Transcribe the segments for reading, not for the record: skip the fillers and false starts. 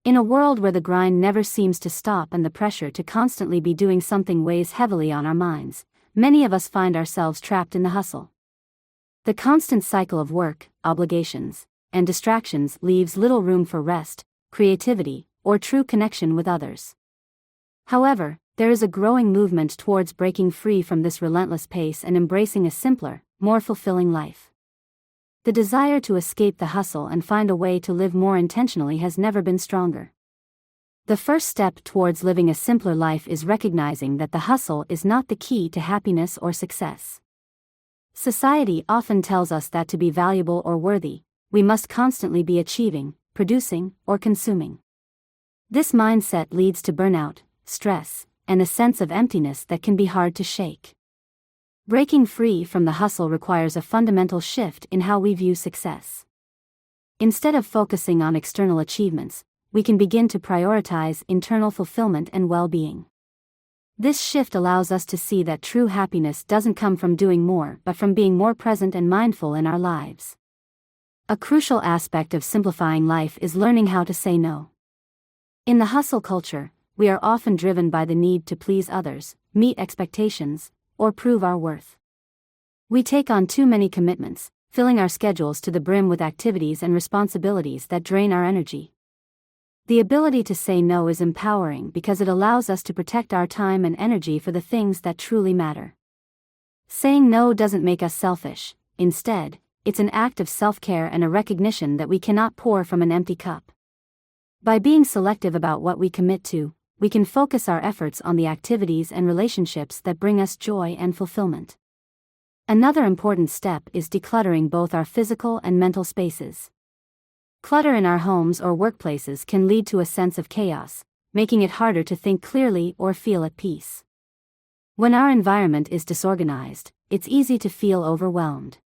In a world where the grind never seems to stop and the pressure to constantly be doing something weighs heavily on our minds, many of us find ourselves trapped in the hustle. The constant cycle of work, obligations, and distractions leaves little room for rest, creativity, or true connection with others. However, there is a growing movement towards breaking free from this relentless pace and embracing a simpler, more fulfilling life. The desire to escape the hustle and find a way to live more intentionally has never been stronger. The first step towards living a simpler life is recognizing that the hustle is not the key to happiness or success. Society often tells us that to be valuable or worthy, we must constantly be achieving, producing, or consuming. This mindset leads to burnout, stress, and a sense of emptiness that can be hard to shake. Breaking free from the hustle requires a fundamental shift in how we view success. Instead of focusing on external achievements, we can begin to prioritize internal fulfillment and well-being. This shift allows us to see that true happiness doesn't come from doing more but from being more present and mindful in our lives. A crucial aspect of simplifying life is learning how to say no. In the hustle culture, we are often driven by the need to please others, meet expectations, or prove our worth. We take on too many commitments, filling our schedules to the brim with activities and responsibilities that drain our energy. The ability to say no is empowering because it allows us to protect our time and energy for the things that truly matter. Saying no doesn't make us selfish; instead, it's an act of self-care and a recognition that we cannot pour from an empty cup. By being selective about what we commit to, we can focus our efforts on the activities and relationships that bring us joy and fulfillment. Another important step is decluttering both our physical and mental spaces. Clutter in our homes or workplaces can lead to a sense of chaos, making it harder to think clearly or feel at peace. When our environment is disorganized, it's easy to feel overwhelmed.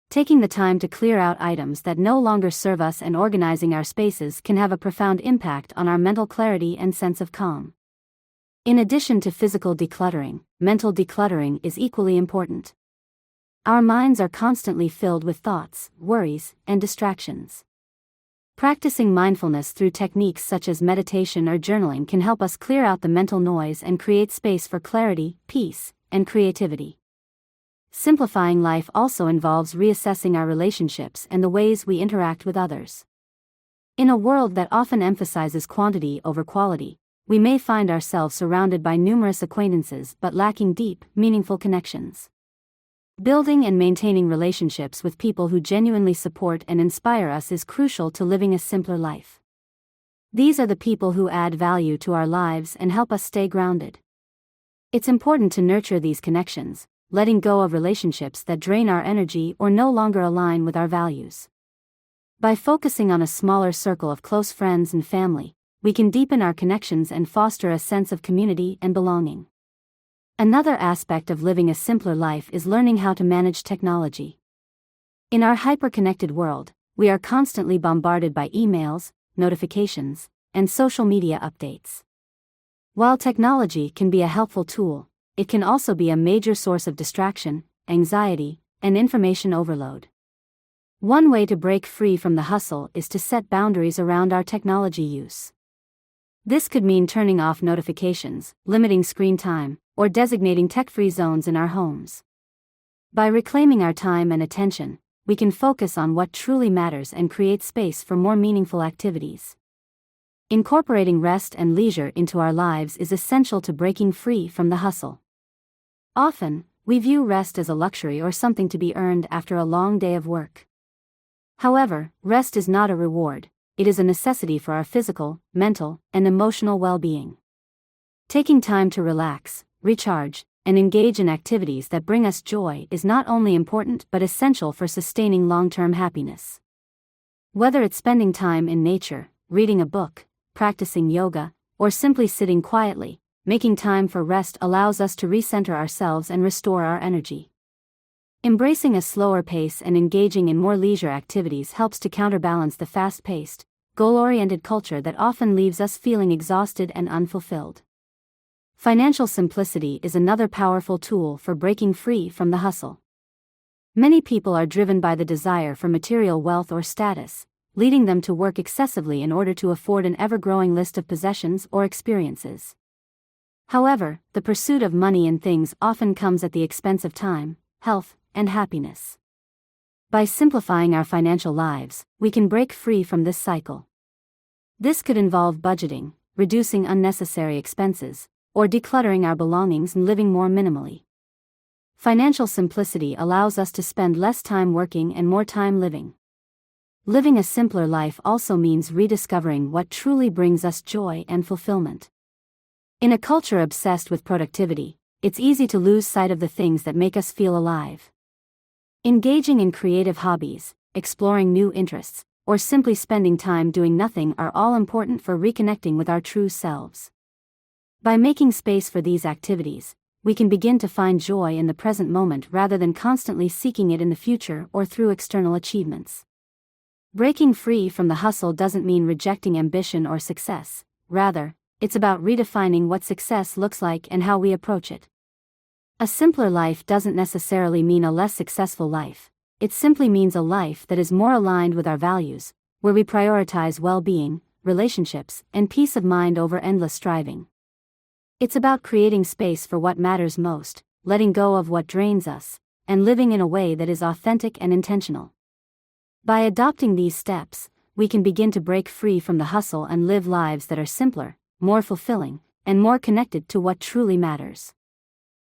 Taking the time to clear out items that no longer serve us and organizing our spaces can have a profound impact on our mental clarity and sense of calm. In addition to physical decluttering, mental decluttering is equally important. Our minds are constantly filled with thoughts, worries, and distractions. Practicing mindfulness through techniques such as meditation or journaling can help us clear out the mental noise and create space for clarity, peace, and creativity. Simplifying life also involves reassessing our relationships and the ways we interact with others. In a world that often emphasizes quantity over quality, we may find ourselves surrounded by numerous acquaintances but lacking deep, meaningful connections. Building and maintaining relationships with people who genuinely support and inspire us is crucial to living a simpler life. These are the people who add value to our lives and help us stay grounded. It's important to nurture these connections, letting go of relationships that drain our energy or no longer align with our values. By focusing on a smaller circle of close friends and family, we can deepen our connections and foster a sense of community and belonging. Another aspect of living a simpler life is learning how to manage technology. In our hyper-connected world, we are constantly bombarded by emails, notifications, and social media updates. While technology can be a helpful tool, it can also be a major source of distraction, anxiety, and information overload. One way to break free from the hustle is to set boundaries around our technology use. This could mean turning off notifications, limiting screen time, or designating tech-free zones in our homes. By reclaiming our time and attention, we can focus on what truly matters and create space for more meaningful activities. Incorporating rest and leisure into our lives is essential to breaking free from the hustle. Often, we view rest as a luxury or something to be earned after a long day of work. However, rest is not a reward, it is a necessity for our physical, mental, and emotional well-being. Taking time to relax, recharge, and engage in activities that bring us joy is not only important but essential for sustaining long-term happiness. Whether it's spending time in nature, reading a book, practicing yoga, or simply sitting quietly, making time for rest allows us to recenter ourselves and restore our energy. Embracing a slower pace and engaging in more leisure activities helps to counterbalance the fast-paced, goal-oriented culture that often leaves us feeling exhausted and unfulfilled. Financial simplicity is another powerful tool for breaking free from the hustle. Many people are driven by the desire for material wealth or status, leading them to work excessively in order to afford an ever-growing list of possessions or experiences. However, the pursuit of money and things often comes at the expense of time, health, and happiness. By simplifying our financial lives, we can break free from this cycle. This could involve budgeting, reducing unnecessary expenses, or decluttering our belongings and living more minimally. Financial simplicity allows us to spend less time working and more time living. Living a simpler life also means rediscovering what truly brings us joy and fulfillment. In a culture obsessed with productivity, it's easy to lose sight of the things that make us feel alive. Engaging in creative hobbies, exploring new interests, or simply spending time doing nothing are all important for reconnecting with our true selves. By making space for these activities, we can begin to find joy in the present moment rather than constantly seeking it in the future or through external achievements. Breaking free from the hustle doesn't mean rejecting ambition or success. Rather, it's about redefining what success looks like and how we approach it. A simpler life doesn't necessarily mean a less successful life. It simply means a life that is more aligned with our values, where we prioritize well-being, relationships, and peace of mind over endless striving. It's about creating space for what matters most, letting go of what drains us, and living in a way that is authentic and intentional. By adopting these steps, we can begin to break free from the hustle and live lives that are simpler, more fulfilling, and more connected to what truly matters.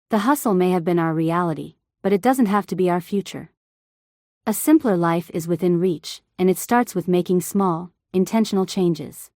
The hustle may have been our reality, but it doesn't have to be our future. A simpler life is within reach, and it starts with making small, intentional changes.